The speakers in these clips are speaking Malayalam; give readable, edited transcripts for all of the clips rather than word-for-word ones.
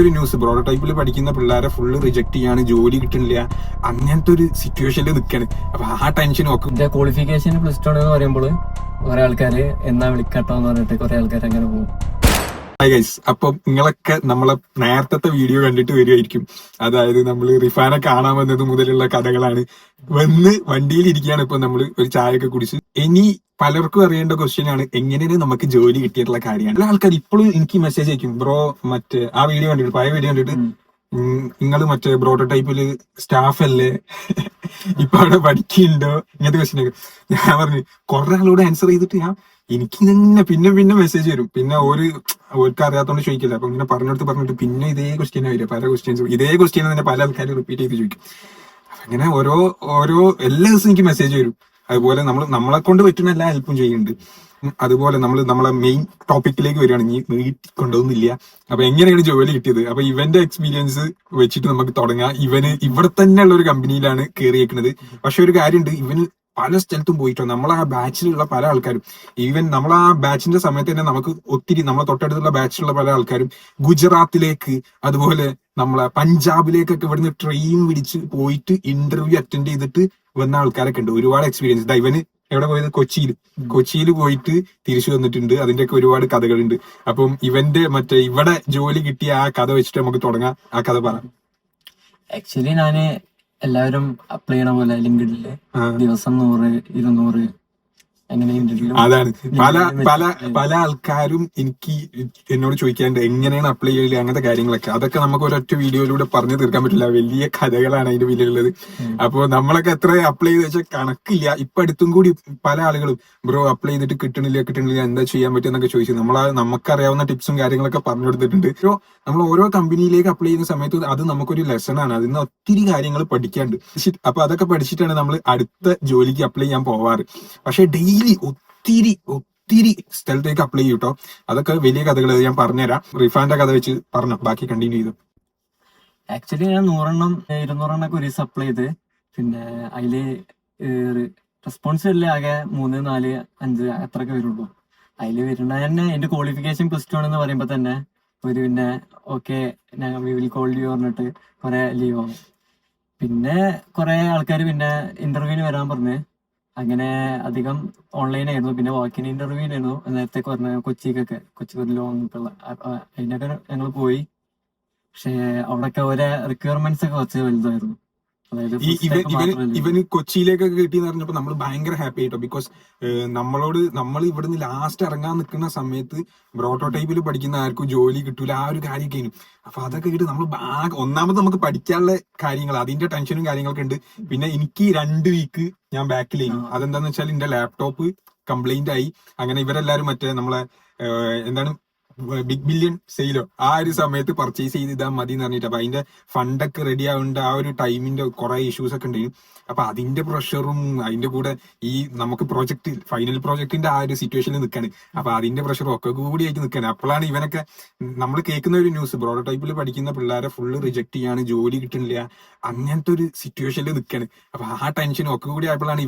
ഒരു ന്യൂസ് പ്രോട്ടോടൈപ്പിൽ പഠിക്കുന്ന പിള്ളേരെ ഫുള്ള് റിജക്ട് ചെയ്യാണ്, ജോലി കിട്ടുന്നില്ല, അങ്ങനത്തെ ഒരു സിറ്റുവേഷനിൽ നിൽക്കാണ്. അപ്പൊ ആ ടെൻഷനും ഒക്കെ. ക്വാളിഫിക്കേഷൻ പ്ലസ് ടു എന്ന് പറയുമ്പോൾ കുറെ ആൾക്കാര് എന്നാ വിളിക്കട്ടോ എന്ന് പറഞ്ഞിട്ട് കുറെ ആൾക്കാർ അങ്ങനെ പോകും. അപ്പൊ നിങ്ങളൊക്കെ നമ്മളെ നേരത്തെ വീഡിയോ കണ്ടിട്ട് വരുമായിരിക്കും. അതായത് നമ്മൾ റിഫാനെ കാണാൻ വന്നത് മുതലുള്ള കഥകളാണ്. വന്ന് വണ്ടിയിൽ ഇരിക്കുകയാണ് ഇപ്പൊ നമ്മൾ ഒരു ചായയൊക്കെ കുടിച്ച്. ഇനി പലർക്കും അറിയേണ്ട ക്വസ്റ്റ്യൻ ആണ്, എങ്ങനെയാണ് നമുക്ക് ജോലി കിട്ടിയിട്ടുള്ള കാര്യമാണ്. എല്ലാ ആൾക്കാർ ഇപ്പോഴും എനിക്ക് മെസ്സേജ് അയക്കും, ബ്രോ മറ്റേ ആ വീഡിയോ കണ്ടിട്ട്, പഴയ വീഡിയോ കണ്ടിട്ട് നിങ്ങൾ മറ്റേ പ്രോട്ടോടൈപ്പില് സ്റ്റാഫ് അല്ലേ, ഇപ്പൊ അവിടെ പഠിക്കുന്നുണ്ടോ, ഇങ്ങനത്തെ ക്വസ്റ്റ്യൻ ഒക്കെ. ഞാൻ പറഞ്ഞു കുറെ ആളോട് ആൻസർ ചെയ്തിട്ട് എനിക്ക് തന്നെ പിന്നെ മെസ്സേജ് വരും. പിന്നെ ഓർക്ക് അറിയാത്തോണ്ട് ചോദിക്കില്ല. അപ്പൊ ഇങ്ങനെ പറഞ്ഞിട്ട് പിന്നെ ഇതേ ക്വസ്റ്റ്യൻ വരിക, പല ക്വസ്റ്റ്യൻസും ഇതേ ക്വസ്റ്റ്യൻ തന്നെ പല ആൾക്കാരും റിപ്പീറ്റ് ചെയ്ത് ചോദിക്കും. അങ്ങനെ ഓരോ എല്ലാ ദിവസവും എനിക്ക് മെസ്സേജ് വരും. അതുപോലെ നമ്മളെ കൊണ്ട് പറ്റുന്ന എല്ലാ ഹെൽപ്പും ചെയ്യുന്നുണ്ട്. അതുപോലെ നമ്മളെ മെയിൻ ടോപ്പിക്കിലേക്ക് വരികയാണ്. ഇനി നീട്ടി കൊണ്ടുപോകുന്നില്ല. അപ്പൊ എങ്ങനെയാണ് ജോലി കിട്ടിയത്? അപ്പൊ ഇവന്റെ എക്സ്പീരിയൻസ് വെച്ചിട്ട് നമുക്ക് തുടങ്ങാം. ഇവന് ഇവിടെ തന്നെയുള്ള ഒരു കമ്പനിയിലാണ് കയറിയേക്കുന്നത്. പക്ഷെ ഒരു കാര്യമുണ്ട്, ഇവന് പല സ്ഥലത്തും പോയിട്ടോ. നമ്മളെ ആ ബാച്ചിലുള്ള പല ആൾക്കാരും, ഈവൻ നമ്മളെ ആ ബാച്ചിന്റെ സമയത്ത് തന്നെ നമുക്ക് ഒത്തിരി നമ്മളെ തൊട്ടടുത്തുള്ള ബാച്ചിലുള്ള പല ആൾക്കാരും ഗുജറാത്തിലേക്ക്, അതുപോലെ നമ്മളെ പഞ്ചാബിലേക്കൊക്കെ ഇവിടുന്ന് ട്രെയിൻ പിടിച്ച് പോയിട്ട് ഇന്റർവ്യൂ അറ്റൻഡ് ചെയ്തിട്ട് വന്ന ആൾക്കാരൊക്കെ ഉണ്ട്. ഒരുപാട് എക്സ്പീരിയൻസ്. ഇവന് എവിടെ പോയത്? കൊച്ചിയിൽ പോയിട്ട് തിരിച്ചു വന്നിട്ടുണ്ട്. അതിന്റെയൊക്കെ ഒരുപാട് കഥകളുണ്ട്. അപ്പം ഇവന്റെ ഇവിടെ ജോലി കിട്ടിയ ആ കഥ വെച്ചിട്ട് നമുക്ക് തുടങ്ങാം. ആ കഥ പറ. ആക്ച്വലി ഞാന് എല്ലാവരും അപ്ലൈ ചെയ്യണ പോലെ ലിങ്ക്ഡിനില് ദിവസം 100-200 അങ്ങനെ ഇന്റർവ്യൂ. അതാണ് പല ആൾക്കാരും എന്നോട് ചോദിക്കാണ്ട് എങ്ങനെയാണ് അപ്ലൈ ചെയ്യല്, അങ്ങനത്തെ കാര്യങ്ങളൊക്കെ. അതൊക്കെ നമുക്ക് ഒരൊറ്റ വീഡിയോയിലൂടെ പറഞ്ഞു തീർക്കാൻ പറ്റില്ല. വലിയ കഥകളാണ് അതിന്റെ പിന്നിലുള്ളത്. അപ്പൊ നമ്മളൊക്കെ എത്ര അപ്ലൈ ചെയ്ത് വെച്ചാൽ കണക്കില്ല. ഇപ്പൊ അടുത്തും കൂടി പല ആളുകളും ബ്രോ അപ്ലൈ ചെയ്തിട്ട് കിട്ടണില്ല, എന്താ ചെയ്യാൻ പറ്റും എന്നൊക്കെ ചോദിച്ചു. നമുക്കറിയാവുന്ന ടിപ്സും കാര്യങ്ങളൊക്കെ പറഞ്ഞു കൊടുത്തിട്ടുണ്ട്. നമ്മൾ ഓരോ കമ്പനിയിലേക്ക് അപ്ലൈ ചെയ്യുന്ന സമയത്ത് അത് നമുക്കൊരു ലെസൺ ആണ്. അതിൽ നിന്ന് ഒത്തിരി കാര്യങ്ങൾ പഠിക്കാണ്ട്. അപ്പൊ അതൊക്കെ പഠിച്ചിട്ടാണ് നമ്മൾ അടുത്ത ജോലിക്ക് അപ്ലൈ ചെയ്യാൻ പോവാറ്. പക്ഷെ ഡെയിലി ഒത്തിരി സ്ഥലത്തേക്ക് അപ്ലൈ ചെയ്യും കേട്ടോ. അതൊക്കെ വലിയ കഥകൾ ഞാൻ പറഞ്ഞുതരാം. റിഫാന്റെ കഥ വെച്ച് പറഞ്ഞു, ബാക്കി കണ്ടിന്യൂ ചെയ്തു. ആക്ച്വലി ഞാൻ 100-200 ഒരു ദിവസം അപ്ലൈ ചെയ്ത്, പിന്നെ അതില് റെസ്പോൺസ് വരില്ല. ആകെ 3, 4, 5 അത്രയൊക്കെ വരുള്ളൂ. അതില് വരുന്ന തന്നെ എന്റെ ക്വാളിഫിക്കേഷൻ പ്ലസ് ടു ആണെന്ന് പറയുമ്പോ തന്നെ പിന്നെ okay we will call you പറഞ്ഞിട്ട് കുറെ ലീവ് ആവും. പിന്നെ കുറെ ആൾക്കാർ പിന്നെ ഇന്റർവ്യൂവിന് വരാൻ പറഞ്ഞ്, അങ്ങനെ അധികം ഓൺലൈൻ ആയിരുന്നു. പിന്നെ വാക്കിൻ ഇന്റർവ്യൂവിനായിരുന്നു നേരത്തെ പറഞ്ഞ കൊച്ചി ലോങ് ഉള്ള. അതിനൊക്കെ ഞങ്ങൾ പോയി. പക്ഷെ അവിടെയൊക്കെ ഓരോ റിക്വയർമെന്റ്സ് ഒക്കെ കുറച്ച് വലുതായിരുന്നു. ഇവന് കൊച്ചിയിലേക്കൊക്കെ കിട്ടിയെന്ന് പറഞ്ഞപ്പോ നമ്മൾ ഭയങ്കര ഹാപ്പി ആയിട്ടോ. ബിക്കോസ് നമ്മൾ ഇവിടുന്ന് ലാസ്റ്റ് ഇറങ്ങാൻ നിൽക്കുന്ന സമയത്ത് പ്രോട്ടോടൈപ്പിൽ പഠിക്കുന്ന ആർക്കും ജോലി കിട്ടൂല, ആ ഒരു കാര്യമൊക്കെയാണ്. അപ്പൊ അതൊക്കെ കിട്ടി നമ്മൾ ഒന്നാമത് നമുക്ക് പഠിക്കാനുള്ള കാര്യങ്ങൾ, അതിന്റെ ടെൻഷനും കാര്യങ്ങളൊക്കെ ഉണ്ട്. പിന്നെ എനിക്ക് 2 വീക്ക് ഞാൻ ബാക്കിലായി. അതെന്താന്ന് വെച്ചാൽ എന്റെ ലാപ്ടോപ്പ് കംപ്ലൈന്റ് ആയി. അങ്ങനെ ഇവരെല്ലാരും നമ്മളെ എന്താണ് ബിഗ് ബില്യൺ സെയിലോ ആ ഒരു സമയത്ത് പർച്ചേസ് ചെയ്താ മതി എന്ന് പറഞ്ഞിട്ട്. അപ്പൊ അതിന്റെ ഫണ്ടൊക്കെ റെഡി ആവേണ്ട ആ ഒരു ടൈമിന്റെ കുറെ ഇഷ്യൂസ് ഒക്കെ ഉണ്ടായിരുന്നു. അപ്പൊ അതിന്റെ പ്രഷറും അതിന്റെ കൂടെ ഈ നമുക്ക് ഫൈനൽ പ്രോജക്റ്റിന്റെ ആ ഒരു സിറ്റുവേഷനിൽ നിൽക്കാണ്. അപ്പൊ അതിന്റെ പ്രഷറും ഒക്കെ കൂടി ആയിട്ട് നിൽക്കാണ്. അപ്പോഴാണ് ഇവനൊക്കെ നമ്മൾ കേൾക്കുന്ന ഒരു ന്യൂസ്, പ്രോട്ടോടൈപ്പിൽ പഠിക്കുന്ന പിള്ളേരെ ഫുള്ള് റിജക്ട് ചെയ്യാണ്, ജോലി കിട്ടുന്നില്ല, അങ്ങനത്തെ ഒരു സിറ്റുവേഷനിൽ നിൽക്കാണ്. അപ്പൊ ആ ടെൻഷനും ഒക്കെ കൂടി ആയപ്പോഴാണ്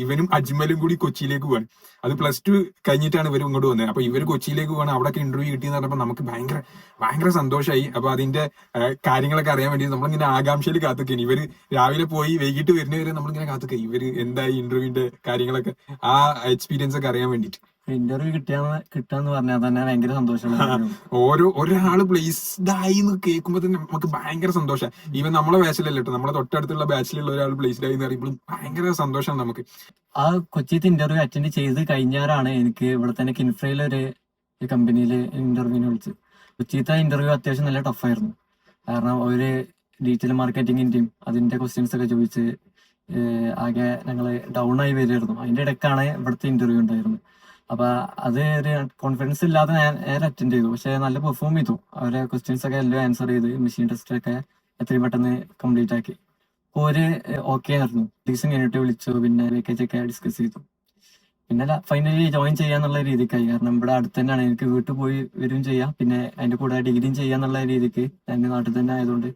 ഇവനും അജ്മലും കൂടി കൊച്ചിയിലേക്ക് പോവാണ്. അത് പ്ലസ് 2 കഴിഞ്ഞിട്ടാണ് ഇവർ ഇങ്ങോട്ട് വന്നത്. അപ്പൊ ഇവര് കൊച്ചിയിലേക്ക് പോകണം. അവിടെ ഇന്റർവ്യൂ കിട്ടിയെന്ന് പറഞ്ഞപ്പോൾ നമുക്ക് ഭയങ്കര സന്തോഷമായി. അപ്പൊ അതിന്റെ കാര്യങ്ങളൊക്കെ അറിയാൻ വേണ്ടി നമ്മളിങ്ങനെ ആകാംക്ഷയിൽ കാത്തുക്കനി. ഇവര് രാവിലെ പോയി വൈകിട്ട് വരുന്നവരെ നമ്മളിങ്ങനെ കാത്തുക്കൈ ഇവര് എന്തായി ഇന്റർവ്യൂവിന്റെ കാര്യങ്ങളൊക്കെ, ആ എക്സ്പീരിയൻസ് ഒക്കെ അറിയാൻ വേണ്ടിട്ട്. ഇന്റർവ്യൂ കിട്ടാന്ന് പറഞ്ഞാൽ തന്നെ ഭയങ്കര സന്തോഷമാണ്. ഒരാള് പ്ലേസ്ഡ് ആയി എന്ന് കേൾക്കുമ്പോ തന്നെ നമുക്ക് ഭയങ്കര സന്തോഷം. ഈവൻ നമ്മളെ ബാച്ചിലല്ല കേട്ടോ, നമ്മളെ തൊട്ടടുത്തുള്ള ബാച്ചിലുള്ള ഒരാൾ പ്ലേസ്ഡ് ആയി എന്ന് പറയുമ്പോൾ ഭയങ്കര സന്തോഷമാണ് നമുക്ക്. ആ കൊച്ചിയിലത്തെ ഇന്റർവ്യൂ അറ്റൻഡ് ചെയ്ത് കഴിഞ്ഞാലാണ് എനിക്ക് ഇവിടെ തന്നെ കിൻഫ്രയിലൊരു കമ്പനിയില് ഇന്റർവ്യൂവിന് വിളിച്ചു. കൊച്ചിയിലത്തെ ഇന്റർവ്യൂ അത്യാവശ്യം നല്ല ടഫായിരുന്നു. കാരണം ഒരു ഡിജിറ്റൽ മാർക്കറ്റിംഗിന്റെയും അതിന്റെ ക്വസ്റ്റ്യൻസ് ഒക്കെ ചോദിച്ച് ആകെ ഞങ്ങള് ഡൗൺ ആയി വരുമായിരുന്നു. അതിന്റെ ഇടയ്ക്കാണ് ഇവിടുത്തെ ഇന്റർവ്യൂ ഉണ്ടായിരുന്നത്. അപ്പൊ അത് ഒരു കോൺഫിഡൻസ് ഇല്ലാതെ ഞാൻ അറ്റൻഡ് ചെയ്തു. പക്ഷെ നല്ല പെർഫോം ചെയ്തു. അവരെ ക്വസ്റ്റ്യൻസ് ഒക്കെ എല്ലാം ആൻസർ ചെയ്ത് മെഷീൻ ടെസ്റ്റ് ഒക്കെ എത്രയും പെട്ടെന്ന് കംപ്ലീറ്റ് ആക്കി. അപ്പൊ ഒരു ഓക്കെ ആയിരുന്നു. ദിവസം കഴിഞ്ഞിട്ട് വിളിച്ചു. പിന്നെ പാക്കേജ് ഒക്കെ ഡിസ്കസ് ചെയ്തു. പിന്നെ ഫൈനലി ജോയിൻ ചെയ്യാന്നുള്ള രീതിക്കായി. കാരണം ഇവിടെ അടുത്ത് തന്നെയാണ്, എനിക്ക് വീട്ടിൽ പോയി വരും ചെയ്യാം, പിന്നെ അതിന്റെ കൂടെ ഡിഗ്രിയും ചെയ്യാന്നുള്ള രീതിക്ക് എന്റെ നാട്ടിൽ തന്നെ ആയതുകൊണ്ട്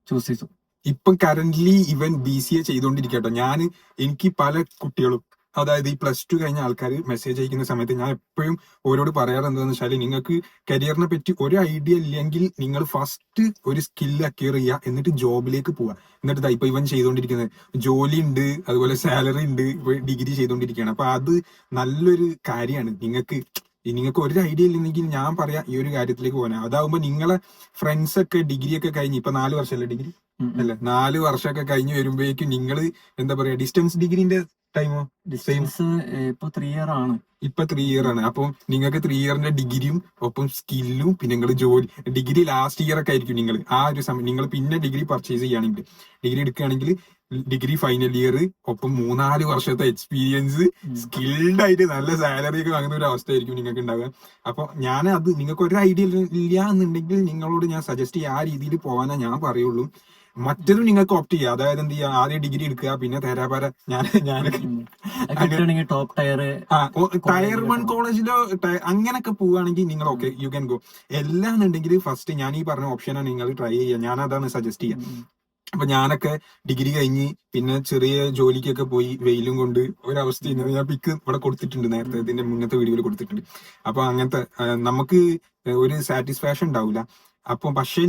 ചൂസ് ചെയ്തു. ഇപ്പം കറന്റ്ലി ഇവൻ BCA ചെയ്തുകൊണ്ടിരിക്കട്ടോ. എനിക്ക് പല കുട്ടികളും അതായത് ഈ +2 കഴിഞ്ഞ ആൾക്കാർ മെസ്സേജ് അയക്കുന്ന സമയത്ത് ഞാൻ എപ്പോഴും ഓരോട് പറയാറ് എന്താണെന്ന് വെച്ചാൽ, നിങ്ങൾക്ക് കരിയറിനെ പറ്റി ഒരു ഐഡിയ ഇല്ലെങ്കിൽ നിങ്ങൾ ഫസ്റ്റ് ഒരു സ്കില്ല് അക്വയർ ചെയ്യുക, എന്നിട്ട് ജോബിലേക്ക് പോവുക. എന്നിട്ട് ഇപ്പൊ ഇവൻ ചെയ്തുകൊണ്ടിരിക്കുന്നത് ജോലി ഉണ്ട്, അതുപോലെ സാലറി ഉണ്ട്, ഇപ്പൊ ഡിഗ്രി ചെയ്തുകൊണ്ടിരിക്കുകയാണ്. അപ്പൊ അത് നല്ലൊരു കാര്യമാണ്. നിങ്ങൾക്ക് ഒരു ഐഡിയ ഇല്ലെങ്കിൽ ഞാൻ പറയാം ഈ ഒരു കാര്യത്തിലേക്ക് പോകാൻ. അതാവുമ്പോ നിങ്ങളെ ഫ്രണ്ട്സ് ഒക്കെ ഡിഗ്രി ഒക്കെ കഴിഞ്ഞ് ഇപ്പൊ 4 വർഷമല്ലേ ഡിഗ്രി അല്ലെ, 4 വർഷമൊക്കെ കഴിഞ്ഞ് വരുമ്പോഴേക്കും നിങ്ങൾ എന്താ പറയാ, ഡിസ്റ്റൻസ് ഡിഗ്രീന്റെ ടൈമോ സെയിം ഡിസ്റ്റൻസ് ഇപ്പൊ 3 ഇയർ ആണ്. ഇപ്പൊ 3 ഇയർ ആണ്. അപ്പം നിങ്ങൾക്ക് 3 ഇയറിന്റെ ഡിഗ്രിയും ഒപ്പം സ്കില്ലും പിന്നെ നിങ്ങൾ ജോലി ഡിഗ്രി ലാസ്റ്റ് ഇയർ ഒക്കെ ആയിരിക്കും നിങ്ങൾ ആ ഒരു സമയം. നിങ്ങൾ പിന്നെ ഡിഗ്രി പർച്ചേസ് ചെയ്യുകയാണെങ്കിൽ, ഡിഗ്രി എടുക്കുകയാണെങ്കിൽ ഡിഗ്രി ഫൈനൽ ഇയർ ഒപ്പം 3-4 വർഷത്തെ എക്സ്പീരിയൻസ്, സ്കിൽഡ് ആയിട്ട് നല്ല സാലറി ഒക്കെ വാങ്ങുന്ന ഒരു അവസ്ഥയായിരിക്കും നിങ്ങൾക്ക് ഉണ്ടാവുക. അപ്പൊ അത് നിങ്ങൾക്ക് ഒരു ഐഡിയ ഇല്ല എന്നുണ്ടെങ്കിൽ നിങ്ങളോട് ഞാൻ സജസ്റ്റ് ചെയ്യുക ആ രീതിയിൽ പോകാനേ ഞാൻ പറയുള്ളൂ. മറ്റൊരു നിങ്ങൾക്ക് ഓപ്റ്റ് ചെയ്യുക. അതായത് എന്ത് ചെയ്യുക, ആദ്യം ഡിഗ്രി എടുക്കുക, പിന്നെ തരാപാര ഞാനൊക്കെ ടോപ്പ് ടയർ ടയർ 1 കോളേജിലോ അങ്ങനെയൊക്കെ പോവുകയാണെങ്കിൽ നിങ്ങൾ ഓക്കെ യു ക്യാൻ ഗോ. എല്ലാന്നുണ്ടെങ്കിൽ ഫസ്റ്റ് ഞാൻ ഈ പറഞ്ഞ ഓപ്ഷനാണ് നിങ്ങൾ ട്രൈ ചെയ്യുക. ഞാൻ അതാണ് സജസ്റ്റ് ചെയ്യുക. അപ്പൊ ഞാനൊക്കെ ഡിഗ്രി കഴിഞ്ഞ് പിന്നെ ചെറിയ ജോലിക്കൊക്കെ പോയി വെയിലും കൊണ്ട് ഒരവസ്ഥ ഞാൻ പിക്ക് ഇവിടെ കൊടുത്തിട്ടുണ്ട്, നേരത്തെ ഇതിന്റെ മുന്നത്തെ വീഡിയോയിൽ കൊടുത്തിട്ടുണ്ട്. അപ്പൊ അങ്ങനത്തെ നമുക്ക് ഒരു സാറ്റിസ്ഫാക്ഷൻ ഉണ്ടാവില്ല. പക്ഷെ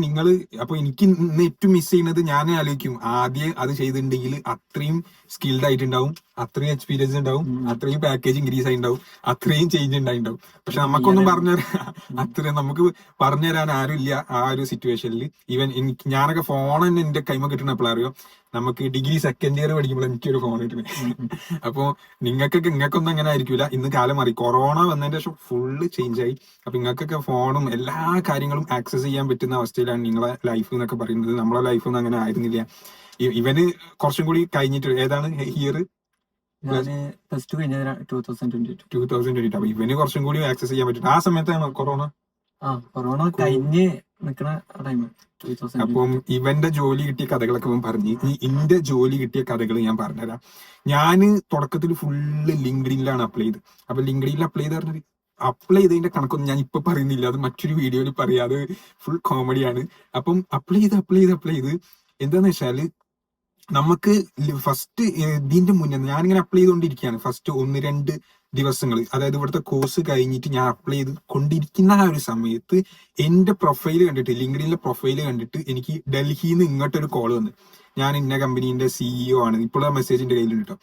എനിക്ക് ഇന്ന് ഏറ്റവും മിസ് ചെയ്യുന്നത്, ഞാൻ ആലോചിക്കും ആദ്യം അത് ചെയ്തിട്ടുണ്ടെങ്കിൽ അത്രയും സ്കിൽഡ് ആയിട്ടുണ്ടാവും, അത്രയും എക്സ്പീരിയൻസ് ഉണ്ടാവും, അത്രയും പാക്കേജ് ഇൻക്രീസ് ആയിട്ടുണ്ടാവും, അത്രയും ചേഞ്ച് ഉണ്ടായിട്ടുണ്ടാവും. പക്ഷെ നമുക്കൊന്നും നമുക്ക് പറഞ്ഞുതരാൻ ആരും ഇല്ല ആ ഒരു സിറ്റുവേഷനിൽ. ഈവൻ ഞാനൊക്കെ ഫോൺ തന്നെ എന്റെ കൈമ കിട്ടണ എപ്പോഴറിയോ, നമുക്ക് ഡിഗ്രി സെക്കൻഡ് ഇയർ പഠിക്കുമ്പോൾ എനിക്കൊരു ഫോൺ കിട്ടുന്നത്. അപ്പൊ നിങ്ങൾക്കൊന്നും അങ്ങനെ ആയിരിക്കില്ല. ഇന്ന് കാലം മാറി, കൊറോണ വന്നതിന്റെ ശേഷം ഫുള്ള് ചേഞ്ച് ആയി. അപ്പൊ നിങ്ങൾക്കൊക്കെ ഫോണും എല്ലാ കാര്യങ്ങളും ആക്സസ് ചെയ്യാൻ പറ്റുന്ന അവസ്ഥയിലാണ് നിങ്ങളെ ലൈഫ് എന്നൊക്കെ പറയുന്നത്. നമ്മളെ ലൈഫൊന്നും അങ്ങനെ ആയിരുന്നില്ല. ഇവന് കുറച്ചും കൂടി കഴിഞ്ഞിട്ട്, ഏതാണ് ഇയർ +2 കഴിഞ്ഞ 2022. അപ്പൊ ഇവന് കുറച്ചും കൂടി ആക്സസ് ചെയ്യാൻ പറ്റും. ആ സമയത്താണ് കൊറോണ കഴിഞ്ഞ് നിക്കണ ടൈം. അപ്പം ഇവന്റെ ജോലി കിട്ടിയ കഥകളൊക്കെ ഇവൻ പറഞ്ഞു. ഇന്റെ ജോലി കിട്ടിയ കഥകൾ ഞാൻ പറഞ്ഞുതരാം. ഞാന് തുടക്കത്തിൽ ഫുള്ള് ലിങ്ക്ഡിനിലാണ് അപ്ലൈ ചെയ്ത്. അപ്പൊ ലിങ്ക്ഡിനിൽ അപ്ലൈ ചെയ്തതിന്റെ കണക്കൊന്നും ഞാൻ ഇപ്പൊ പറയുന്നില്ല, അത് മറ്റൊരു വീഡിയോയിൽ പറയാം. അത് ഫുൾ കോമഡിയാണ്. അപ്പം അപ്ലൈ ചെയ്ത് എന്താന്ന് വെച്ചാല്, നമുക്ക് ഫസ്റ്റ് ഇതിന്റെ മുന്നേ ഞാനിങ്ങനെ അപ്ലൈ ചെയ്തുകൊണ്ടിരിക്കുകയാണ്. ഫസ്റ്റ് 1-2 ദിവസങ്ങൾ, അതായത് ഇവിടുത്തെ കോഴ്സ് കഴിഞ്ഞിട്ട് ഞാൻ അപ്ലൈ ചെയ്ത് കൊണ്ടിരിക്കുന്ന ആ ഒരു സമയത്ത് എന്റെ പ്രൊഫൈല് കണ്ടിട്ട്, ലിങ്ക്ഡിനിലെ പ്രൊഫൈല് കണ്ടിട്ട് എനിക്ക് ഡൽഹിയിൽ നിന്ന് ഇങ്ങോട്ടൊരു കോൾ വന്നു. ഞാൻ ഇന്ന കമ്പനീന്റെ CEO ആണ്. ഇപ്പോഴും ആ മെസ്സേജിന്റെ കയ്യിലുണ്ട് കേട്ടോ.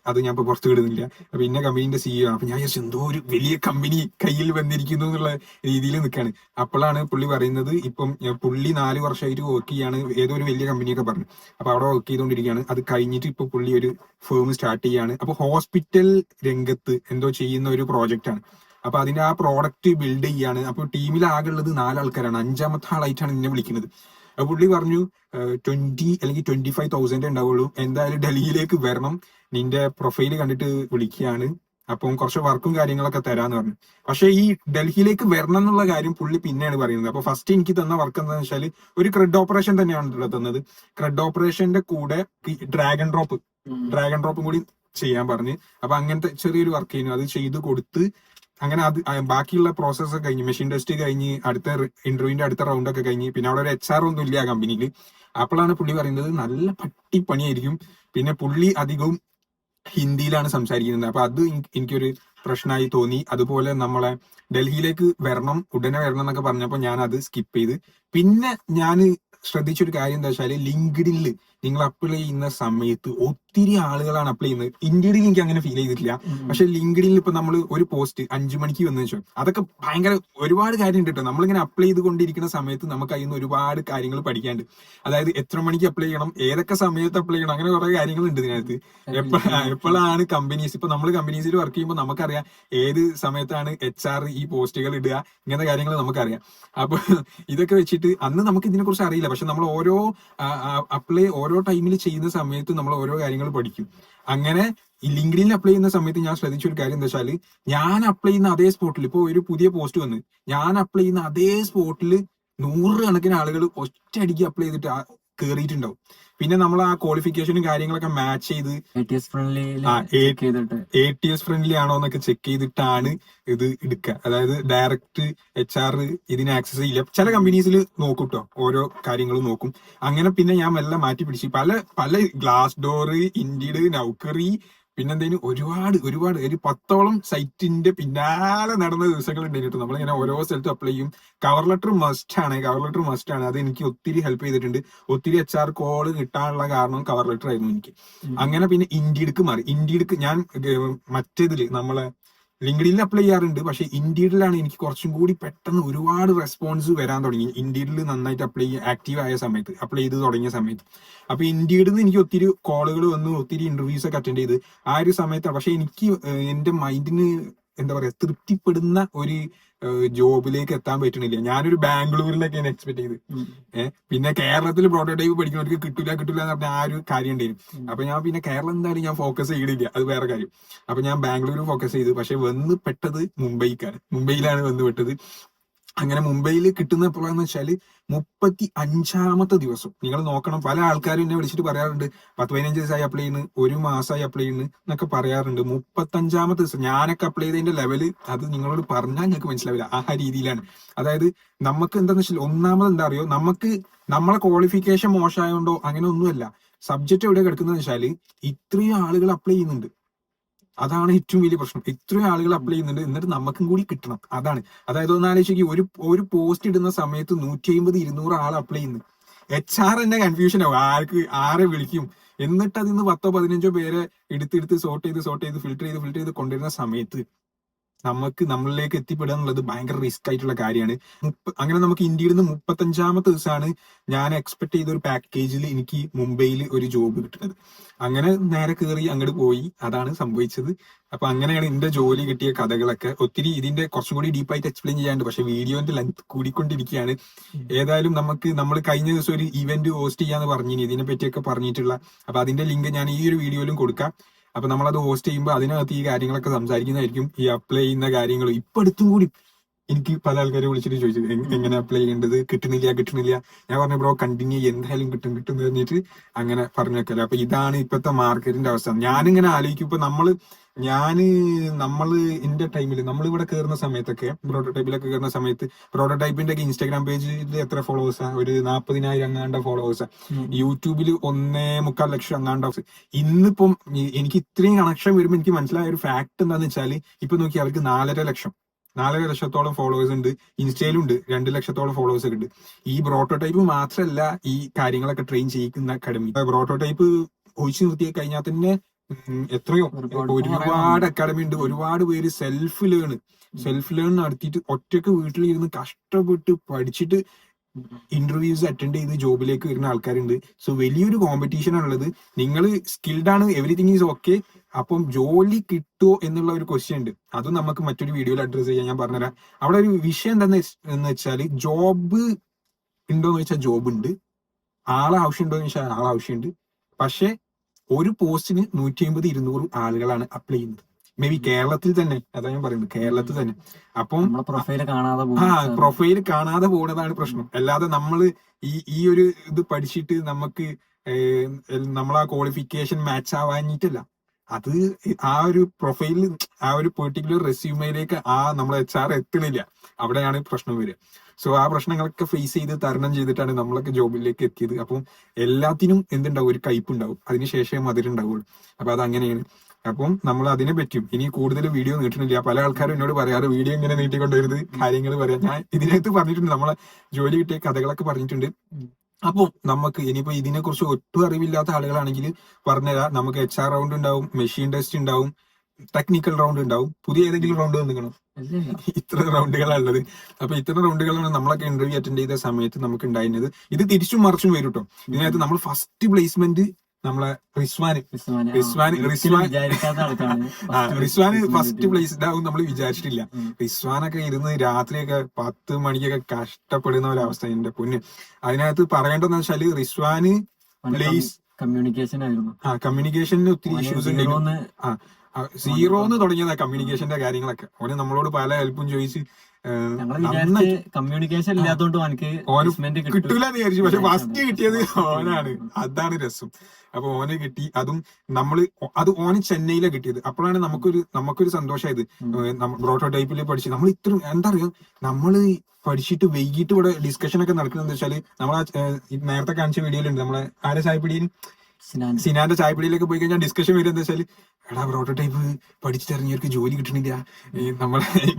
അത് ഞാൻ ഇപ്പൊ പുറത്തു വിടുന്നില്ല. അപ്പൊ ഇന്ന കമ്പനീന്റെ CEO ആണ്. അപ്പൊ ഞാൻ വിചാരിച്ചു എന്തോ ഒരു വലിയ കമ്പനി കയ്യിൽ വന്നിരിക്കുന്നു എന്നുള്ള രീതിയിൽ നിൽക്കുകയാണ്. അപ്പോഴാണ് പുള്ളി പറയുന്നത്, ഇപ്പം പുള്ളി 4 വർഷമായിട്ട് വർക്ക് ചെയ്യാണ്, ഏതോ ഒരു വലിയ കമ്പനിയൊക്കെ പറഞ്ഞു. അപ്പൊ അവിടെ വർക്ക് ചെയ്തുകൊണ്ടിരിക്കുകയാണ്. അത് കഴിഞ്ഞിട്ട് ഇപ്പൊ പുള്ളി ഒരു ഫേം സ്റ്റാർട്ട് ചെയ്യാണ്. അപ്പൊ ഹോസ്പിറ്റൽ രംഗത്ത് എന്തോ ചെയ്യുന്ന ഒരു പ്രോജക്റ്റ് ആണ്. അപ്പൊ അതിന്റെ ആ പ്രോഡക്റ്റ് ബിൽഡ് ചെയ്യാണ്. അപ്പൊ ടീമിൽ ആകെ ഉള്ളത് 4 ആൾക്കാരാണ്. 5ാമത്തെ ആളായിട്ടാണ് എന്നെ വിളിക്കുന്നത്. പുള്ളി പറഞ്ഞു 20 അല്ലെങ്കിൽ 25,000 ഉണ്ടാവുള്ളൂ, എന്തായാലും ഡൽഹിയിലേക്ക് വരണം, നിന്റെ പ്രൊഫൈല് കണ്ടിട്ട് വിളിക്കുകയാണ്, അപ്പം കുറച്ച് വർക്കും കാര്യങ്ങളൊക്കെ തരാന്ന് പറഞ്ഞു. പക്ഷെ ഈ ഡൽഹിയിലേക്ക് വരണം എന്നുള്ള കാര്യം പുള്ളി പിന്നെയാണ് പറയുന്നത്. അപ്പൊ ഫസ്റ്റ് എനിക്ക് തന്ന വർക്ക് എന്താണെന്ന് വെച്ചാൽ ഒരു ക്രെഡ് ഓപ്പറേഷൻ തന്നെയാണ് തന്നത്. ക്രെഡ് ഓപ്പറേഷന്റെ കൂടെ ഡ്രാഗൺ ഡ്രോപ്പും കൂടി ചെയ്യാൻ പറഞ്ഞ്. അപ്പൊ അങ്ങനത്തെ ചെറിയൊരു വർക്ക് ചെയ്യുന്നു. അത് ചെയ്ത് കൊടുത്ത് അങ്ങനെ അത് ബാക്കിയുള്ള പ്രോസസ്സ് കഴിഞ്ഞ് മെഷീൻ ടെസ്റ്റ് കഴിഞ്ഞ് അടുത്ത ഇന്റർവ്യൂവിന്റെ അടുത്ത റൗണ്ട് ഒക്കെ കഴിഞ്ഞ് പിന്നെ അവിടെ ഒരു HR ഒന്നും ഇല്ല ആ കമ്പനിയിൽ. അപ്പോഴാണ് പുള്ളി പറയുന്നത് നല്ല പണിയായിരിക്കും. പിന്നെ പുള്ളി അധികവും ഹിന്ദിയിലാണ് സംസാരിക്കുന്നത്. അപ്പൊ അത് എനിക്കൊരു പ്രശ്നമായി തോന്നി. അതുപോലെ നമ്മളെ ഡൽഹിയിലേക്ക് ഉടനെ വരണം എന്നൊക്കെ പറഞ്ഞപ്പോൾ ഞാൻ അത് സ്കിപ്പ് ചെയ്ത്. പിന്നെ ഞാൻ ശ്രദ്ധിച്ചൊരു കാര്യം എന്താ വെച്ചാല്, ലിങ്ക്ഡിനിൽ നിങ്ങൾ അപ്ലൈ ചെയ്യുന്ന സമയത്ത് ഒത്തിരി ആളുകളാണ് അപ്ലൈ ചെയ്യുന്നത്. ഇന്ത്യയിൽ എനിക്ക് അങ്ങനെ ഫീൽ ചെയ്തിട്ടില്ല. പക്ഷെ ലിങ്ക്ഡിനിൽ ഇപ്പൊ നമ്മൾ ഒരു പോസ്റ്റ് 5 മണിക്ക് വന്നു വെച്ചോ, അതൊക്കെ ഭയങ്കര ഒരുപാട് കാര്യം ഉണ്ട് കേട്ടോ. നമ്മളിങ്ങനെ അപ്ലൈ ചെയ്തുകൊണ്ടിരിക്കുന്ന സമയത്ത് നമുക്ക് അതിൽ നിന്ന് ഒരുപാട് കാര്യങ്ങൾ പഠിക്കാണ്ട്. അതായത് എത്ര മണിക്ക് അപ്ലൈ ചെയ്യണം, ഏതൊക്കെ സമയത്ത് അപ്ലൈ ചെയ്യണം, അങ്ങനെ കുറെ കാര്യങ്ങൾ ഉണ്ട് ഇതിനകത്ത്. എപ്പോഴാണ് കമ്പനീസ്, ഇപ്പൊ നമ്മൾ കമ്പനീസിൽ വർക്ക് ചെയ്യുമ്പോൾ നമുക്കറിയാം ഏത് സമയത്താണ് HR ഈ പോസ്റ്റുകൾ ഇടുക, ഇങ്ങനത്തെ കാര്യങ്ങൾ നമുക്കറിയാം. അപ്പൊ ഇതൊക്കെ വെച്ചിട്ട് അന്ന് നമുക്ക് ഇതിനെ കുറിച്ച് അറിയില്ല. പക്ഷെ നമ്മൾ ഓരോ ടൈമിൽ ചെയ്യുന്ന സമയത്ത് നമ്മൾ ഓരോ കാര്യങ്ങൾ പഠിക്കും. അങ്ങനെ ഈ ലിങ്ക്ഡിനിൽ അപ്ലൈ ചെയ്യുന്ന സമയത്ത് ഞാൻ ശ്രദ്ധിച്ച ഒരു കാര്യം എന്താ വെച്ചാൽ, ഞാൻ അപ്ലൈ ചെയ്യുന്ന അതേ സ്പോട്ടിൽ ഇപ്പൊ ഒരു പുതിയ പോസ്റ്റ് വന്ന് ഞാൻ അപ്ലൈ ചെയ്യുന്ന അതേ സ്പോട്ടിൽ 100 കണക്കിന് ആളുകൾ ഒറ്റയടിക്ക് അപ്ലൈ ചെയ്തിട്ട് കയറിയിട്ടുണ്ടാവും. പിന്നെ നമ്മൾ ആ ക്വാളിഫിക്കേഷനും കാര്യങ്ങളൊക്കെ മാച്ച് ചെയ്ത് ATS ഫ്രണ്ട്ലി ആണോ എന്നൊക്കെ ചെക്ക് ചെയ്തിട്ടാണ് ഇത് എടുക്കുക. അതായത് ഡയറക്റ്റ് HR ഇതിനെ ആക്സസ് ചെയ്യില്ല. ചില കമ്പനീസിൽ നോക്കും കേട്ടോ, ഓരോ കാര്യങ്ങളും നോക്കും. അങ്ങനെ പിന്നെ ഞാൻ മെല്ലെ മാറ്റി പിടിച്ച് പല ഗ്ലാസ് ഡോർ, ഇൻഡീഡ്, നൗക്കറി, പിന്നെന്തേലും ഒരുപാട് ഒരുപാട് ഒരു 10ഓളം സൈറ്റിന്റെ പിന്നാലെ നടന്ന ദിവസങ്ങൾ ഉണ്ടായിട്ട് നമ്മളിങ്ങനെ ഓരോ സ്ഥലത്തും അപ്ലൈ ചെയ്യും. കവർ ലെറ്റർ മസ്റ്റ് ആണ്. അത് എനിക്ക് ഒത്തിരി ഹെൽപ്പ് ചെയ്തിട്ടുണ്ട്. ഒത്തിരി HR കോള് കിട്ടാനുള്ള കാരണം കവർ ലെറ്റർ ആയിരുന്നു എനിക്ക്. അങ്ങനെ പിന്നെ ഇൻഡീഡ്ക്ക് മാറി. ഇൻഡീഡ്ക്ക് ഞാൻ മറ്റേതില് നമ്മളെ ലിങ്ക്ഡിനിൽ അപ്ലൈ ചെയ്യാറുണ്ട്. പക്ഷെ ഇൻഡീഡിലാണ് എനിക്ക് കുറച്ചും കൂടി പെട്ടെന്ന് ഒരുപാട് റെസ്പോൺസ് വരാൻ തുടങ്ങി. ഇൻഡീഡിൽ നന്നായിട്ട് ആക്റ്റീവ് ആയ സമയത്ത്, അപ്ലൈ ചെയ്ത് തുടങ്ങിയ സമയത്ത്. അപ്പൊ ഇൻഡീഡിൽ നിന്ന് എനിക്ക് ഒത്തിരി കോളുകൾ വന്നു, ഒത്തിരി ഇന്റർവ്യൂസ് ഒക്കെ അറ്റൻഡ് ചെയ്ത് ആ ഒരു സമയത്താണ്. പക്ഷെ എനിക്ക് എന്റെ മൈൻഡിന് എന്താ പറയാ തൃപ്തിപ്പെടുന്ന ഒരു ജോബിലേക്ക് എത്താൻ പറ്റണില്ല. ഞാനൊരു ബാംഗ്ലൂരിലൊക്കെയാണ് എക്സ്പെക്ട് ചെയ്ത്. പിന്നെ കേരളത്തിൽ പ്രോട്ടോടൈപ്പ് പഠിക്കുന്നവർക്ക് കിട്ടില്ല എന്ന് പറഞ്ഞ ആ ഒരു കാര്യം ഉണ്ടായിരുന്നു. അപ്പൊ ഞാൻ പിന്നെ കേരളം എന്തായാലും ഞാൻ ഫോക്കസ് ചെയ്യണില്ല, അത് വേറെ കാര്യം. അപ്പൊ ഞാൻ ബാംഗ്ലൂർ ഫോക്കസ് ചെയ്തു. പക്ഷെ വന്ന് പെട്ടത് മുംബൈയിലാണ് വന്ന് പെട്ടത്. അങ്ങനെ മുംബൈയിൽ കിട്ടുന്ന എപ്പോഴാന്ന് വെച്ചാല് 35ാമത്തെ ദിവസം. നിങ്ങൾ നോക്കണം, പല ആൾക്കാരും എന്നെ വിളിച്ചിട്ട് പറയാറുണ്ട് 10-15 ദിവസമായി അപ്ലൈ ചെയ്യുന്നു, 1 മാസമായി അപ്ലൈ ചെയ്യുന്നു എന്നൊക്കെ പറയാറുണ്ട്. 35ാമത്തെ ദിവസം ഞാനൊക്കെ അപ്ലൈ ചെയ്തതിന്റെ ലെവല് അത് നിങ്ങളോട് പറഞ്ഞാൽ നിങ്ങൾക്ക് മനസ്സിലാവില്ല. ആ രീതിയിലാണ്. അതായത് നമുക്ക് എന്താന്ന് വെച്ചാൽ ഒന്നാമത് എന്താ അറിയോ, നമുക്ക് നമ്മളെ ക്വാളിഫിക്കേഷൻ മോശമായോണ്ടോ അങ്ങനെ ഒന്നുമല്ല. സബ്ജക്ട് എവിടെ കിടക്കുന്നത് വെച്ചാല് ഇത്രയും ആളുകൾ അപ്ലൈ ചെയ്യുന്നുണ്ട്. അതാണ് ഏറ്റവും വലിയ പ്രശ്നം. ഇത്രയും ആളുകൾ അപ്ലൈ ചെയ്യുന്നുണ്ട്, എന്നിട്ട് നമുക്കും കൂടി കിട്ടണം. അതാണ്. അതായത് ഒന്ന് ആലോചിക്കുക, ഒരു പോസ്റ്റ് ഇടുന്ന സമയത്ത് 150-200 ആൾ അപ്ലൈ ചെയ്യുന്നു. HR തന്നെ കൺഫ്യൂഷൻ ആവും, ആരെ വിളിക്കും. എന്നിട്ട് അതിന്ന് 10-15 പേരെ എടുത്ത് സോർട്ട് ചെയ്ത് ഫിൽട്ടർ ചെയ്ത് കൊണ്ടുവരുന്ന സമയത്ത് നമുക്ക് നമ്മളിലേക്ക് എത്തിപ്പെടുക എന്നുള്ളത് ഭയങ്കര റിസ്ക് ആയിട്ടുള്ള കാര്യമാണ്. അങ്ങനെ നമുക്ക് ഇന്ത്യയിൽ നിന്ന് 35ാമത്തെ ദിവസമാണ് ഞാൻ എക്സ്പെക്ട് ചെയ്ത ഒരു പാക്കേജിൽ എനിക്ക് മുംബൈയിൽ ഒരു ജോബ് കിട്ടുന്നത്. അങ്ങനെ നേരെ കയറി അങ്ങോട്ട് പോയി. അതാണ് സംഭവിച്ചത്. അപ്പൊ അങ്ങനെയാണ് എന്റെ ജോലി കിട്ടിയ കഥകളൊക്കെ. ഒത്തിരി ഇതിന്റെ കുറച്ചും കൂടി ഡീപ്പായിട്ട് എക്സ്പ്ലെയിൻ ചെയ്യാണ്ട്, പക്ഷെ വീഡിയോന്റെ ലെങ്ത് കൂടിക്കൊണ്ടിരിക്കുകയാണ്. ഏതായാലും നമ്മൾ കഴിഞ്ഞ ദിവസം ഒരു ഇവന്റ് ഹോസ്റ്റ് ചെയ്യാന്ന് പറഞ്ഞിനി, ഇതിനെ പറ്റിയൊക്കെ പറഞ്ഞിട്ടുള്ള. അപ്പൊ അതിന്റെ ലിങ്ക് ഞാൻ ഈ ഒരു വീഡിയോയിലും കൊടുക്കാം. അപ്പൊ നമ്മളത് ഹോസ്റ്റ് ചെയ്യുമ്പോൾ അതിനകത്ത് ഈ കാര്യങ്ങളൊക്കെ സംസാരിക്കുന്നതായിരിക്കും. ഈ അപ്ലൈ ചെയ്യുന്ന കാര്യങ്ങൾ ഇപ്പൊ അടുത്തും കൂടി എനിക്ക് പല ആൾക്കാരെ വിളിച്ചിട്ട് ചോദിച്ചു എങ്ങനെ അപ്ലൈ ചെയ്യേണ്ടത്, കിട്ടുന്നില്ല. ഞാൻ പറഞ്ഞു ബ്രോ കണ്ടിന്യൂ, എന്തായാലും കിട്ടും എന്ന് പറഞ്ഞിട്ട് അങ്ങനെ പറഞ്ഞു വെക്കല്ലേ. അപ്പൊ ഇതാണ് ഇപ്പോഴത്തെ മാർക്കറ്റിന്റെ അവസ്ഥ. ഞാനിങ്ങനെ ആലോചിക്കും, ഇപ്പൊ നമ്മള് എന്റെ ടൈമിൽ നമ്മളിവിടെ കയറുന്ന സമയത്തൊക്കെ, പ്രോട്ടോടൈപ്പിലൊക്കെ കയറുന്ന സമയത്ത് പ്രോട്ടോടൈപ്പിന്റെ ഒക്കെ ഇൻസ്റ്റാഗ്രാം പേജിൽ എത്ര ഫോളോവേഴ്സാ? ഒരു 40,000 അങ്ങാണ്ട ഫോളോവേഴ്സാ. യൂട്യൂബിൽ 1.25 ലക്ഷം അങ്ങാണ്ട. ഇന്നിപ്പം എനിക്ക് ഇത്രയും കണക്ഷൻ വരുമ്പോൾ എനിക്ക് മനസ്സിലായ ഒരു ഫാക്ട് എന്താന്ന് വെച്ചാല്, ഇപ്പൊ നോക്കി അവർക്ക് 4.5 ലക്ഷത്തോളം ഫോളോവേഴ്സ് ഉണ്ട്. ഇൻസ്റ്റയിലുണ്ട് 2 ലക്ഷത്തോളം ഫോളോവേഴ്സ് ഉണ്ട്. ഈ പ്രോട്ടോടൈപ്പ് മാത്രമല്ല ഈ കാര്യങ്ങളൊക്കെ ട്രെയിൻ ചെയ്യിക്കുന്ന അക്കാഡമി. പ്രോട്ടോടൈപ്പ് ഒഴിച്ചു നിർത്തി കഴിഞ്ഞാൽ തന്നെ എത്രയോ ഒരുപാട് അക്കാഡമി ഉണ്ട്. ഒരുപാട് പേര് സെൽഫ് ലേൺ നടത്തിയിട്ട് ഒറ്റയ്ക്ക് വീട്ടിലിരുന്ന് കഷ്ടപ്പെട്ട് പഠിച്ചിട്ട് ഇന്റർവ്യൂസ് അറ്റൻഡ് ചെയ്ത് ജോബിലേക്ക് വരുന്ന ആൾക്കാരുണ്ട്. സോ വലിയൊരു കോമ്പറ്റീഷൻ ആണുള്ളത്. നിങ്ങൾ സ്കിൽഡ് ആണ്, എവറിത്തിങ് ഈസ് ഓക്കെ. അപ്പം ജോലി കിട്ടുമോ എന്നുള്ള ഒരു ക്വസ്റ്റ്യൻ ഉണ്ട്. അതും നമുക്ക് മറ്റൊരു വീഡിയോയിൽ അഡ്രസ് ചെയ്യാൻ ഞാൻ പറഞ്ഞുതരാം. അവിടെ ഒരു വിഷയം എന്താന്ന് വെച്ചാൽ, ജോബ് ഉണ്ടോന്ന് വെച്ചാൽ ജോബ് ഉണ്ട്, ആളെ ആവശ്യമുണ്ടോന്ന് വെച്ചാൽ ആളെ ആവശ്യമുണ്ട്. പക്ഷെ ഒരു പോസ്റ്റിന് 150-200 ആളുകളാണ് അപ്ലൈ ചെയ്യുന്നത്. മേ ബി കേരളത്തിൽ തന്നെ, അതാ ഞാൻ പറയുന്നത്, കേരളത്തിൽ തന്നെ. അപ്പം പ്രൊഫൈല് കാണാതെ പോകുന്നതാണ് പ്രശ്നം. അല്ലാതെ നമ്മള് ഈ ഒരു ഇത് പഠിച്ചിട്ട് നമുക്ക് നമ്മളാ ക്വാളിഫിക്കേഷൻ മാച്ച് ആവാഞ്ഞിട്ടല്ല. അത് ആ ഒരു പ്രൊഫൈലിൽ, ആ ഒരു പെർട്ടിക്കുലർ റെസ്യൂമയിലേക്ക് നമ്മളെ HR എത്തണില്ല. അവിടെയാണ് പ്രശ്നം വരിക. സോ ആ പ്രശ്നങ്ങളൊക്കെ ഫേസ് ചെയ്ത് തരണം ചെയ്തിട്ടാണ് നമ്മളൊക്കെ ജോബിലേക്ക് എത്തിയത്. അപ്പം എല്ലാത്തിനും എന്തുണ്ടാവും, ഒരു കയ്പുണ്ടാവും, അതിനുശേഷം മധുരം ഉണ്ടാവുള്ളൂ. അപ്പൊ അതങ്ങനെയാണ്. അപ്പം നമ്മൾ അതിനെ പറ്റും ഇനി കൂടുതൽ വീഡിയോ നീട്ടണില്ല. പല ആൾക്കാരും എന്നോട് പറയാറ് വീഡിയോ ഇങ്ങനെ നീട്ടിക്കൊണ്ടുവരുന്നത്, കാര്യങ്ങൾ പറയാം. ഞാൻ ഇതിനകത്ത് പറഞ്ഞിട്ടുണ്ട്, നമ്മളെ ജോലി കിട്ടിയ കഥകളൊക്കെ പറഞ്ഞിട്ടുണ്ട്. അപ്പം നമുക്ക് ഇനിയിപ്പോ ഇതിനെ കുറിച്ച് ഒട്ടും അറിവില്ലാത്ത ആളുകളാണെങ്കിൽ പറഞ്ഞുതരാം. നമുക്ക് HR റൗണ്ട് ഉണ്ടാവും, മെഷീൻ ടെസ്റ്റ് ഉണ്ടാവും, ടെക്നിക്കൽ റൗണ്ട് ഉണ്ടാവും. പുതിയ ഏതെങ്കിലും റൗണ്ട് വന്നിക്കണം? ഇത്ര റൗണ്ടുകളാണ് ഉള്ളത്. അപ്പൊ ഇത്ര റൗണ്ടുകളാണ് നമ്മളൊക്കെ ഇന്റർവ്യൂ അറ്റൻഡ് ചെയ്ത സമയത്ത് നമുക്ക് ഉണ്ടായിരുന്നത്. ഇത് തിരിച്ചും മറിച്ചും വരും കേട്ടോ. ഇതിനകത്ത് നമ്മൾ ഫസ്റ്റ് പ്ലേസ്മെന്റ് നമ്മളെ റിസ്വാന് ഫസ്റ്റ് പ്ലേസ്ഡ് ആവും നമ്മൾ വിചാരിച്ചിട്ടില്ല. റിസ്വാനൊക്കെ ഇരുന്ന് രാത്രിയൊക്കെ 10 മണിക്കൊക്കെ കഷ്ടപ്പെടുന്ന ഒരവസ്ഥ. എന്റെ പൊന്ന്, അതിനകത്ത് പറയേണ്ടതെന്ന് വെച്ചാല് റിസ്വാന് കമ്മ്യൂണിക്കേഷന് ഒത്തിരി ഇഷ്യൂസ് ഉണ്ട്. 0 തുടങ്ങിയതാ കമ്മ്യൂണിക്കേഷന്റെ കാര്യങ്ങളൊക്കെ. ഓന് നമ്മളോട് പല ഹെൽപ്പും ചോദിച്ച് കമ്മ്യൂണിക്കേഷൻ ഇല്ലാത്തോണ്ട് കിട്ടൂലെന്ന് വിചാരിച്ചു. പക്ഷെ ഫസ്റ്റ് കിട്ടിയത് ഓനാണ്. അതാണ് രസം. അപ്പൊ ഓന് കിട്ടി. അതും ഓന് ചെന്നൈയിലാണ് കിട്ടിയത്. അപ്പോഴാണ് നമുക്കൊരു സന്തോഷമായത്. പ്രോട്ടോടൈപ്പിൽ പഠിച്ച് നമ്മൾ ഇത്രയും എന്താ പറയാ, നമ്മള് പഠിച്ചിട്ട് വൈകിട്ട് ഇവിടെ ഡിസ്കഷൻ ഒക്കെ നടക്കുന്നത് വെച്ചാല്, നമ്മളാ നേരത്തെ കാണിച്ച വീഡിയോയിലുണ്ട് നമ്മളെ ആരെ സായിപ്പിടിയും സിനാന്റെ ചായപ്പൊടിയിലൊക്കെ പോയി കഴിഞ്ഞാൽ ഡിസ്കഷൻ വരും എന്താ വെച്ചാൽ എടാ പ്രോട്ടോടൈപ്പ് പഠിച്ചിറങ്ങിയവർക്ക് ജോലി കിട്ടണില്ല, നമ്മളെ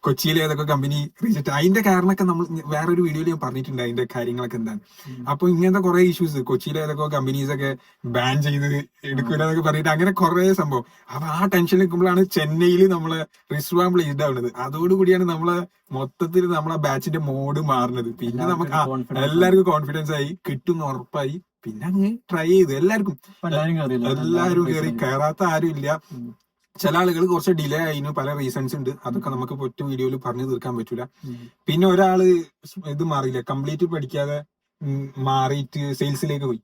കൊച്ചിയിലെ ഏതൊക്കെ കമ്പനി റിജക്ട്. അതിന്റെ കാരണമൊക്കെ നമ്മൾ വേറൊരു വീഡിയോയിൽ ഞാൻ പറഞ്ഞിട്ടുണ്ട് അതിന്റെ കാര്യങ്ങളൊക്കെ എന്താണ്. അപ്പൊ ഇങ്ങനത്തെ കുറെ ഇഷ്യൂസ് കൊച്ചിയിലെ ഏതൊക്കെ കമ്പനീസ് ഒക്കെ ബാൻ ചെയ്ത് എടുക്കൂല എന്നൊക്കെ പറഞ്ഞിട്ട് അങ്ങനെ കുറെ സംഭവം. അപ്പൊ ആ ടെൻഷൻ നിൽക്കുമ്പോഴാണ് ചെന്നൈയിൽ നമ്മളെ റിസ്വാൻ പ്ലേസ്ഡ് ആവുന്നത്. അതോടുകൂടിയാണ് നമ്മളെ മൊത്തത്തിൽ നമ്മളെ ബാച്ചിന്റെ മോഡ് മാറുന്നത്. പിന്നെ നമുക്ക് എല്ലാവർക്കും കോൺഫിഡൻസ് ആയി, കിട്ടും ഉറപ്പായി. പിന്നെ അങ്ങ് ട്രൈ ചെയ്തു. എല്ലാവരും കയറി, കയറാത്ത ആരും ഇല്ല. ചില ആളുകൾ കുറച്ച് ഡിലേ ആയിരുന്നു, പല റീസൺസ് ഉണ്ട്. അതൊക്കെ നമുക്ക് ഒറ്റ വീഡിയോയിൽ പറഞ്ഞു തീർക്കാൻ പറ്റൂല. പിന്നെ ഒരാള് ഇത് മാറിയില്ല, കംപ്ലീറ്റ് പഠിക്കാതെ മാറിയിട്ട് സെയിൽസിലേക്ക് പോയി.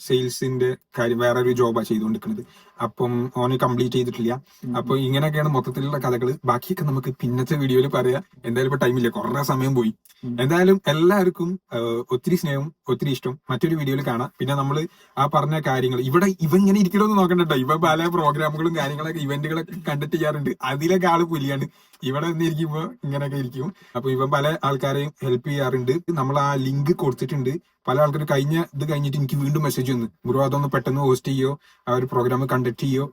സെയിൽസിന്റെ കാര്യം വേറൊരു ജോബാ ചെയ്തുകൊണ്ടിരിക്കുന്നത്. അപ്പം ഓന് കംപ്ലീറ്റ് ചെയ്തിട്ടില്ല. അപ്പൊ ഇങ്ങനെയൊക്കെയാണ് മൊത്തത്തിലുള്ള കഥകൾ. ബാക്കിയൊക്കെ നമുക്ക് പിന്നത്തെ വീഡിയോയിൽ പറയാം. എന്തായാലും ഇപ്പൊ ടൈമില്ല, കുറെ സമയം പോയി. എന്തായാലും എല്ലാവർക്കും ഒത്തിരി സ്നേഹം, ഒത്തിരി ഇഷ്ടം. മറ്റൊരു വീഡിയോയിൽ കാണാം. പിന്നെ നമ്മൾ ആ പറഞ്ഞ കാര്യങ്ങൾ ഇവ ഇങ്ങനെ ഇരിക്കണമെന്ന് നോക്കണ്ടോ. ഇവ പല പ്രോഗ്രാമുകളും കാര്യങ്ങളൊക്കെ ഇവന്റുകളൊക്കെ കണ്ടക്ട് ചെയ്യാറുണ്ട്. അതിലൊക്കെ ആള് പുലിയാണ്. ഇവിടെ വന്നിരിക്കുമ്പോ ഇങ്ങനെയൊക്കെ ഇരിക്കും. അപ്പൊ ഇവൻ പല ആൾക്കാരെയും ഹെൽപ്പ് ചെയ്യാറുണ്ട്. നമ്മൾ ആ ലിങ്ക് കൊടുത്തിട്ടുണ്ട്. പല ആൾക്കാരും കഴിഞ്ഞിട്ട് എനിക്ക് വീണ്ടും മെസ്സേജ് വന്നു, ബ്രോ അതൊന്ന് പെട്ടെന്ന് ഹോസ്റ്റ് ചെയ്യോ, ആ ഒരു പ്രോഗ്രാം കണ്ടക്ട് ചെയ്യോ,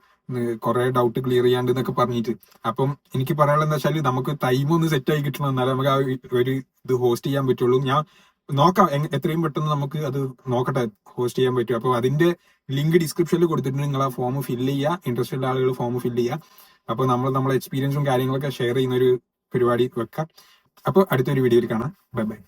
കുറെ ഡൗട്ട് ക്ലിയർ ചെയ്യാണ്ട് എന്നൊക്കെ പറഞ്ഞിട്ട്. അപ്പം എനിക്ക് പറയാനുള്ളത് എന്താ വെച്ചാൽ നമുക്ക് ടൈം ഒന്ന് സെറ്റ് ആയി കിട്ടണം, എന്നാലും നമുക്ക് ആ ഒരു ഇത് ഹോസ്റ്റ് ചെയ്യാൻ പറ്റുള്ളൂ. ഞാൻ നോക്കാം എത്രയും പെട്ടെന്ന് നമുക്ക് അത് നോക്കട്ടെ ഹോസ്റ്റ് ചെയ്യാൻ പറ്റും. അപ്പൊ അതിന്റെ ലിങ്ക് ഡിസ്ക്രിപ്ഷനിൽ കൊടുത്തിട്ടുണ്ട്. നിങ്ങൾ ആ ഫോം ഫില്ല് ചെയ്യുക, ഇൻട്രസ്റ്റ് ഉള്ള ആളുകൾ ഫോം ഫില്ല് ചെയ്യുക. അപ്പൊ നമ്മളെ എക്സ്പീരിയൻസും കാര്യങ്ങളൊക്കെ ഷെയർ ചെയ്യുന്ന ഒരു പരിപാടി വെക്കാം. അപ്പൊ അടുത്തൊരു വീഡിയോയിൽ കാണാം. Bye bye.